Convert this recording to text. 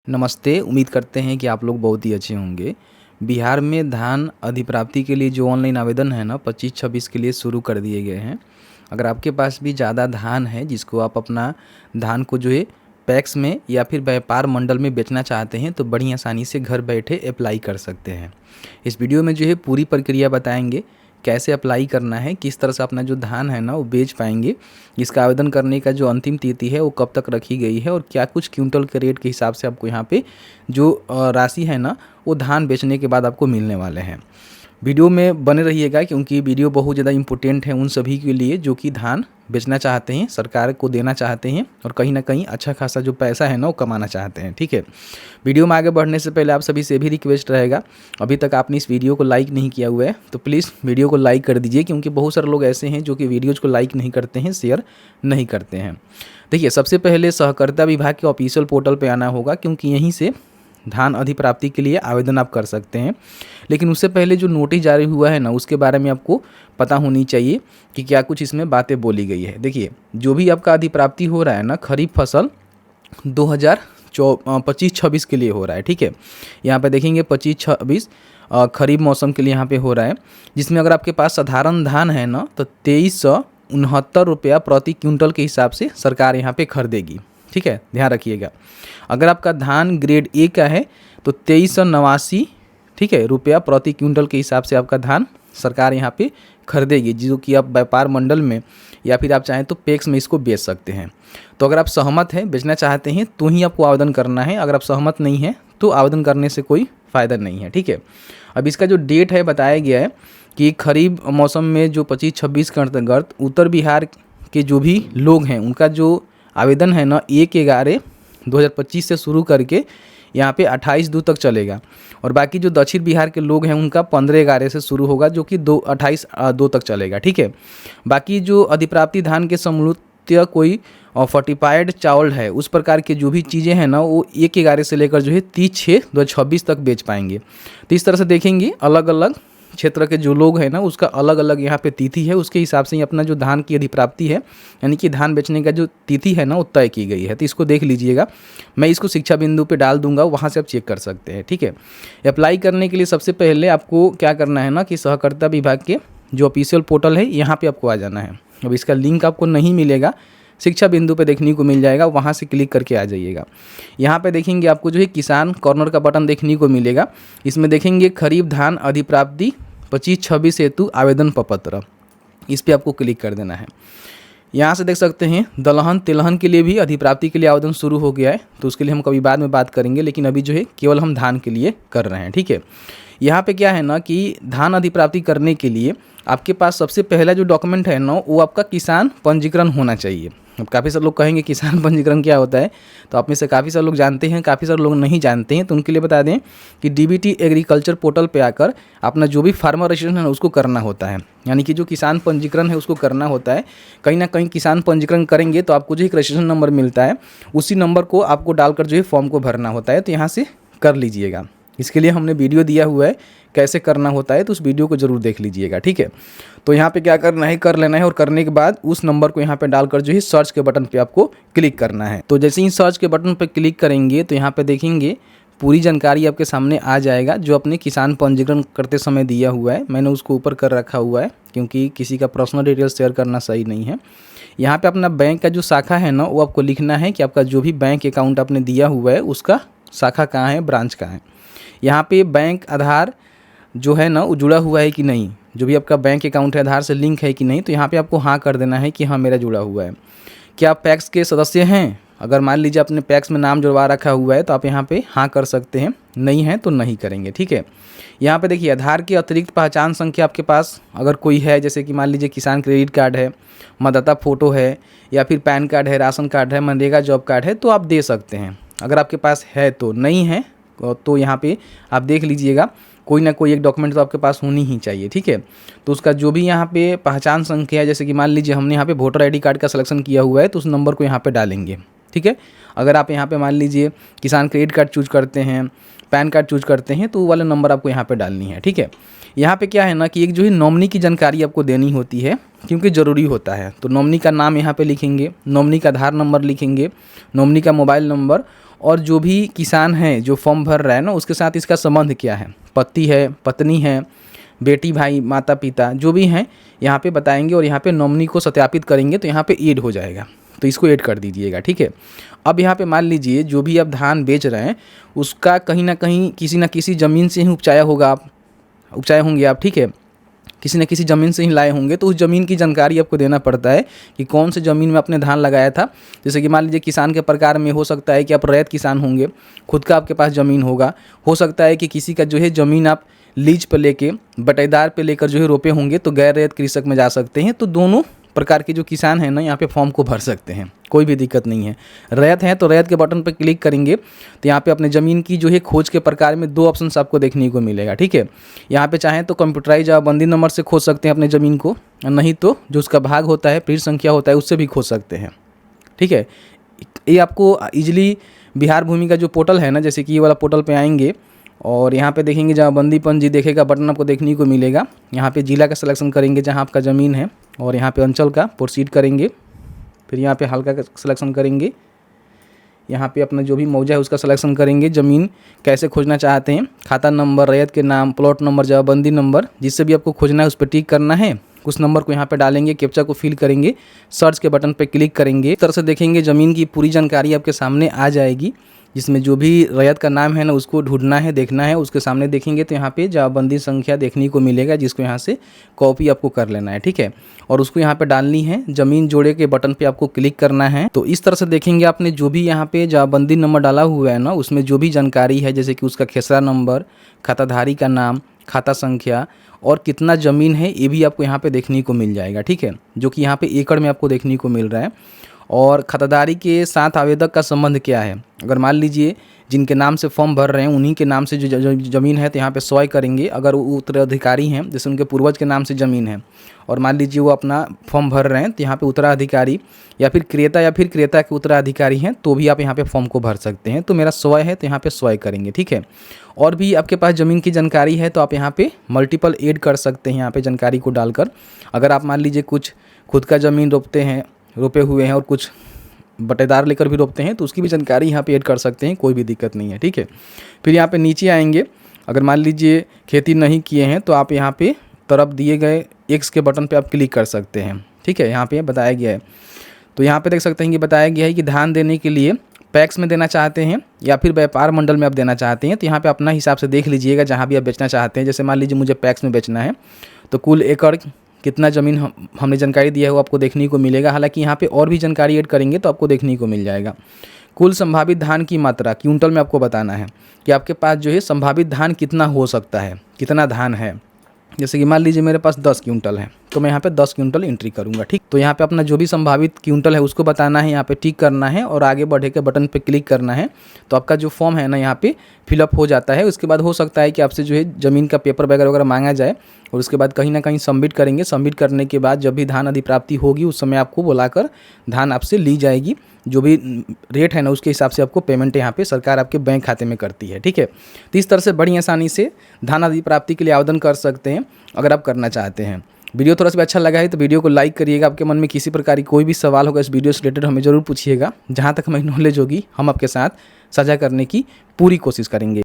नमस्ते। उम्मीद करते हैं कि आप लोग बहुत ही अच्छे होंगे। बिहार में धान अधिप्राप्ति के लिए जो ऑनलाइन आवेदन है ना 25-26 के लिए शुरू कर दिए गए हैं। अगर आपके पास भी ज़्यादा धान है जिसको आप अपना धान को जो है पैक्स में या फिर व्यापार मंडल में बेचना चाहते हैं तो बड़ी आसानी से घर बैठे अप्लाई कर सकते हैं। इस वीडियो में जो है पूरी प्रक्रिया बताएंगे, कैसे अप्लाई करना है, किस तरह से अपना जो धान है ना वो बेच पाएंगे, इसका आवेदन करने का जो अंतिम तिथि है वो कब तक रखी गई है और क्या कुछ क्विंटल के रेट के हिसाब से आपको यहाँ पे जो राशि है ना वो धान बेचने के बाद आपको मिलने वाले हैं। वीडियो में बने रहिएगा क्योंकि वीडियो बहुत ज़्यादा इम्पोर्टेंट है उन सभी के लिए जो कि धान बेचना चाहते हैं, सरकार को देना चाहते हैं और कहीं ना कहीं अच्छा खासा जो पैसा है ना वो कमाना चाहते हैं। ठीक है, वीडियो में आगे बढ़ने से पहले आप सभी से भी रिक्वेस्ट रहेगा, अभी तक आपने इस वीडियो को लाइक नहीं किया हुआ है तो प्लीज़ वीडियो को लाइक कर दीजिए क्योंकि बहुत सारे लोग ऐसे हैं जो कि वीडियोज़ को लाइक नहीं करते हैं, शेयर नहीं करते हैं। देखिए, सबसे पहले सहकारिता विभाग के ऑफिशियल पोर्टल पर आना होगा क्योंकि यहीं से धान अधिप्राप्ति के लिए आवेदन आप कर सकते हैं। लेकिन उससे पहले जो नोटिस जारी हुआ है ना उसके बारे में आपको पता होनी चाहिए कि क्या कुछ इसमें बातें बोली गई है। देखिए, जो भी आपका अधिप्राप्ति हो रहा है ना खरीफ फसल 2025-26 के लिए हो रहा है। ठीक है, यहाँ पे देखेंगे 25-26 खरीफ मौसम के लिए यहाँ पे हो रहा है, जिसमें अगर आपके पास साधारण धान है ना तो 2369 रुपया प्रति क्विंटल के हिसाब से सरकार यहाँ पे खरीदेगी। ठीक है, ध्यान रखिएगा। अगर आपका धान ग्रेड ए का है तो 2389 ठीक है रुपया प्रति क्विंटल के हिसाब से आपका धान सरकार यहाँ पे खरीदेगी, जो कि आप व्यापार मंडल में या फिर आप चाहें तो पैक्स में इसको बेच सकते हैं। तो अगर आप सहमत हैं, बेचना चाहते हैं तो ही आपको आवेदन करना है। अगर आप सहमत नहीं हैं तो आवेदन करने से कोई फ़ायदा नहीं है। ठीक है, अब इसका जो डेट है बताया गया है कि खरीफ मौसम में जो 25-26 के अंतर्गत उत्तर बिहार के जो भी लोग हैं उनका जो आवेदन है ना 1/11/2025 से शुरू करके यहाँ पे 28/2 तक चलेगा और बाकी जो दक्षिण बिहार के लोग हैं उनका 15/11 से शुरू होगा जो कि 28/2 तक चलेगा। ठीक है, बाकी जो अधिप्राप्ति धान के समृत्य कोई फोर्टिफाइड चावल है उस प्रकार के जो भी चीज़ें हैं ना वो 1/11 से लेकर जो है 30/6/2026 तक बेच पाएंगे। तो इस तरह से देखेंगे अलग अलग क्षेत्र के जो लोग हैं ना उसका अलग अलग यहाँ पे तिथि है, उसके हिसाब से ही अपना जो धान की अधिप्राप्ति है यानी कि धान बेचने का जो तिथि है ना वो तय की गई है। तो इसको देख लीजिएगा, मैं इसको शिक्षा बिंदु पे डाल दूंगा, वहाँ से आप चेक कर सकते हैं। ठीक है, अप्लाई करने के लिए सबसे पहले आपको क्या करना है ना कि सहकारिता विभाग के जो ऑफिशियल पोर्टल है यहाँ पर आपको आ जाना है। अब इसका लिंक आपको नहीं मिलेगा, शिक्षा बिंदु पे देखने को मिल जाएगा, वहाँ से क्लिक करके आ जाइएगा। यहाँ पे देखेंगे आपको जो है किसान कॉर्नर का बटन देखने को मिलेगा, इसमें देखेंगे खरीफ धान अधिप्राप्ति 25-26 हेतु आवेदन प्रपत्र, इस पर आपको क्लिक कर देना है। यहाँ से देख सकते हैं दलहन तिलहन के लिए भी अधिप्राप्ति के लिए आवेदन शुरू हो गया है, तो उसके लिए हम कभी बाद में बात करेंगे, लेकिन अभी जो है केवल हम धान के लिए कर रहे हैं। ठीक है, यहाँ पे क्या है ना कि धान अधिप्राप्ति करने के लिए आपके पास सबसे पहला जो डॉक्यूमेंट है ना वो आपका किसान पंजीकरण होना चाहिए। अब काफ़ी सारे लोग कहेंगे किसान पंजीकरण क्या होता है, तो आप में से काफ़ी सारे लोग जानते हैं, काफ़ी सारे लोग नहीं जानते हैं, तो उनके लिए बता दें कि डीबीटी एग्रीकल्चर पोर्टल पे आकर अपना जो भी फार्मर रजिस्ट्रेशन है उसको करना होता है, यानी कि जो किसान पंजीकरण है उसको करना होता है। कहीं ना कहीं किसान पंजीकरण करेंगे तो आपको जो एक रजिस्ट्रेशन नंबर मिलता है, उसी नंबर को आपको डालकर जो है फॉर्म को भरना होता है, तो यहाँ से कर लीजिएगा। इसके लिए हमने वीडियो दिया हुआ है कैसे करना होता है, तो उस वीडियो को ज़रूर देख लीजिएगा। ठीक है, तो यहाँ पे क्या करना है, कर लेना है और करने के बाद उस नंबर को यहाँ पे डालकर जो है सर्च के बटन पे आपको क्लिक करना है। तो जैसे ही सर्च के बटन पे क्लिक करेंगे तो यहाँ पे देखेंगे पूरी जानकारी आपके सामने आ जाएगा जो अपने किसान पंजीकरण करते समय दिया हुआ है। मैंने उसको ऊपर कर रखा हुआ है क्योंकि किसी का पर्सनल डिटेल्स शेयर करना सही नहीं है। यहाँ पे अपना बैंक का जो शाखा है ना वो आपको लिखना है कि आपका जो भी बैंक अकाउंट आपने दिया हुआ है उसका शाखा कहाँ है, ब्रांच कहाँ है। यहाँ पे बैंक आधार जो है ना वो जुड़ा हुआ है कि नहीं, जो भी आपका बैंक अकाउंट है आधार से लिंक है कि नहीं, तो यहाँ पे आपको हाँ कर देना है कि हाँ मेरा जुड़ा हुआ है। क्या आप पैक्स के सदस्य हैं? अगर मान लीजिए आपने पैक्स में नाम जुड़वा रखा हुआ है तो आप यहाँ पे हाँ कर सकते हैं, नहीं है तो नहीं करेंगे। ठीक है, यहाँ पे देखिए आधार के अतिरिक्त पहचान संख्या आपके पास अगर कोई है, जैसे कि मान लीजिए किसान क्रेडिट कार्ड है, मतदाता फ़ोटो है या फिर पैन कार्ड है, राशन कार्ड है, मनरेगा जॉब कार्ड है, तो आप दे सकते हैं। अगर आपके पास है तो, नहीं है तो यहाँ पे आप देख लीजिएगा कोई ना कोई एक डॉक्यूमेंट तो आपके पास होनी ही चाहिए। ठीक है, तो उसका जो भी यहाँ पे पहचान संख्या है, जैसे कि मान लीजिए हमने यहाँ पे वोटर आईडी कार्ड का सिलेक्शन किया हुआ है तो उस नंबर को यहाँ पे डालेंगे। ठीक है, अगर आप यहाँ पे मान लीजिए किसान क्रेडिट कार्ड चूज करते हैं, पैन कार्ड चूज करते हैं तो वो वाला नंबर आपको यहाँ पे डालनी है। ठीक है, यहाँ पे क्या है ना कि एक जो है नॉमिनी की जानकारी आपको देनी होती है क्योंकि ज़रूरी होता है। तो नॉमिनी का नाम यहाँ पे लिखेंगे, नॉमिनी का आधार नंबर लिखेंगे, नॉमिनी का मोबाइल नंबर और जो भी किसान है जो फॉर्म भर रहा है ना, उसके साथ इसका संबंध क्या है, पति है, पत्नी है, बेटी, भाई, माता पिता जो भी हैं यहाँ पे बताएंगे और यहाँ पे नॉमिनी को सत्यापित करेंगे तो यहाँ पे ऐड हो जाएगा, तो इसको ऐड कर दीजिएगा, ठीक है। अब यहाँ पे मान लीजिए जो भी आप धान बेच रहे हैं उसका कहीं ना कहीं किसी न किसी ज़मीन से ही उपजाए होंगे आप, ठीक है, किसी न किसी ज़मीन से ही लाए होंगे, तो उस ज़मीन की जानकारी आपको देना पड़ता है कि कौन से ज़मीन में आपने धान लगाया था। जैसे कि मान लीजिए किसान के प्रकार में हो सकता है कि आप रैयत किसान होंगे, खुद का आपके पास ज़मीन होगा, हो सकता है कि किसी का जो है ज़मीन आप लीज पर लेके बटेदार पे लेकर जो है रोपे होंगे, तो गैर रैयत कृषक में जा सकते हैं। तो दोनों प्रकार के जो किसान हैं ना यहाँ पे फॉर्म को भर सकते हैं, कोई भी दिक्कत नहीं है। रैयत है तो रैयत के बटन पर क्लिक करेंगे तो यहाँ पे अपने ज़मीन की जो है खोज के प्रकार में 2 ऑप्शन आपको देखने को मिलेगा, ठीक है। यहाँ पे चाहें तो कंप्यूटराइज जमाबंदी नंबर से खोज सकते हैं अपने ज़मीन को, नहीं तो जो उसका भाग होता है, पृष्ठ संख्या होता है, उससे भी खोज सकते हैं, ठीक है। ये आपको ईजिली बिहार भूमि का जो पोर्टल है ना, जैसे कि ये वाला पोर्टल पर आएंगे और यहाँ पे देखेंगे जमाबंदी पंजी देखेगा बटन आपको देखने को मिलेगा। यहाँ पे जिला का सिलेक्शन करेंगे जहाँ आपका ज़मीन है, और यहाँ पे अंचल का प्रोसीड करेंगे, फिर यहाँ पे हल्का का सिलेक्शन करेंगे, यहाँ पे अपना जो भी मौजा है उसका सिलेक्शन करेंगे, ज़मीन कैसे खोजना चाहते हैं, खाता नंबर, रैयत के नाम, प्लॉट नंबर, जमाबंदी नंबर, जिससे भी आपको खोजना है उस पर टिक करना है। उस नंबर को यहाँ पे डालेंगे, कैप्चा को फिल करेंगे, सर्च के बटन पे क्लिक करेंगे। इस तरह से देखेंगे ज़मीन की पूरी जानकारी आपके सामने आ जाएगी, जिसमें जो भी रैयत का नाम है ना उसको ढूंढना है, देखना है। उसके सामने देखेंगे तो यहाँ पे जमाबंदी संख्या देखने को मिलेगा, जिसको यहाँ से कॉपी आपको कर लेना है, ठीक है, और उसको यहाँ पे डालनी है। ज़मीन जोड़े के बटन पे आपको क्लिक करना है। तो इस तरह से देखेंगे आपने जो भी यहाँ पे जमाबंदी नंबर डाला हुआ है ना, उसमें जो भी जानकारी है, जैसे कि उसका खेसरा नंबर, खाताधारी का नाम, खाता संख्या और कितना ज़मीन है, ये भी आपको यहाँ पे देखने को मिल जाएगा, ठीक है, जो कि यहाँ पे एकड़ में आपको देखने को मिल रहा है। और खाताधारी के साथ आवेदक का संबंध क्या है, अगर मान लीजिए जिनके नाम से फॉर्म भर रहे हैं उन्हीं के नाम से जो ज़मीन है तो यहाँ पे स्वयं करेंगे। अगर वो उत्तराधिकारी हैं, जैसे उनके पूर्वज के नाम से ज़मीन है और मान लीजिए वो अपना फॉर्म भर रहे हैं, तो यहाँ पे उत्तराधिकारी या फिर क्रेता के उत्तराधिकारी हैं, तो भी आप यहाँ पे फॉर्म को भर सकते हैं। तो मेरा स्वयं है तो यहाँ पे स्वयं करेंगे, ठीक है। और भी आपके पास ज़मीन की जानकारी है तो आप यहाँ पे मल्टीपल ऐड कर सकते हैं यहाँ पे जानकारी को डालकर। अगर आप मान लीजिए कुछ खुद का ज़मीन रोपे हुए हैं और कुछ बटेदार लेकर भी रोपते हैं, तो उसकी भी जानकारी यहाँ पे ऐड कर सकते हैं, कोई भी दिक्कत नहीं है, ठीक है। फिर यहाँ पे नीचे आएंगे, अगर मान लीजिए खेती नहीं किए हैं तो आप यहाँ पे तरफ दिए गए एक्स के बटन पे आप क्लिक कर सकते हैं, ठीक है। यहाँ पे बताया गया है, तो यहाँ पे देख सकते हैं कि बताया गया है कि धान देने के लिए पैक्स में देना चाहते हैं या फिर व्यापार मंडल में आप देना चाहते हैं, तो यहाँ पे अपना हिसाब से देख लीजिएगा जहाँ भी आप बेचना चाहते हैं। जैसे मान लीजिए मुझे पैक्स में बेचना है, तो कुल एकड़ कितना ज़मीन हमने जानकारी दिया है वो आपको देखने को मिलेगा। हालांकि यहाँ पे और भी जानकारी ऐड करेंगे तो आपको देखने को मिल जाएगा। कुल संभावित धान की मात्रा क्विंटल में आपको बताना है कि आपके पास जो है संभावित धान कितना हो सकता है, कितना धान है। जैसे कि मान लीजिए मेरे पास 10 क्विंटल है, तो मैं यहाँ पे 10 क्विंटल एंट्री करूँगा, ठीक। तो यहाँ पे अपना जो भी संभावित क्विंटल है उसको बताना है, यहाँ पे टिक करना है और आगे बढ़े के बटन पे क्लिक करना है। तो आपका जो फॉर्म है ना यहाँ पे फिलअप हो जाता है। उसके बाद हो सकता है कि आपसे जो है ज़मीन का पेपर वगैरह मांगा जाए और उसके बाद कहीं ना कहीं सबमिट करेंगे। सबमिट करने के बाद जब भी धान अधिप्राप्ति होगी उस समय आपको बुलाकर धान आपसे ली जाएगी। जो भी रेट है ना उसके हिसाब से आपको पेमेंट यहाँ पे सरकार आपके बैंक खाते में करती है, ठीक है। तो इस तरह से बड़ी आसानी से धान अधिप्राप्ति के लिए आवेदन कर सकते हैं अगर आप करना चाहते हैं। वीडियो थोड़ा सा भी अच्छा लगा है तो वीडियो को लाइक करिएगा। आपके मन में किसी प्रकार की कोई भी सवाल होगा इस वीडियो से रिलेटेड हमें ज़रूर पूछिएगा। जहाँ तक हमें नॉलेज होगी हम आपके साथ साझा करने की पूरी कोशिश करेंगे।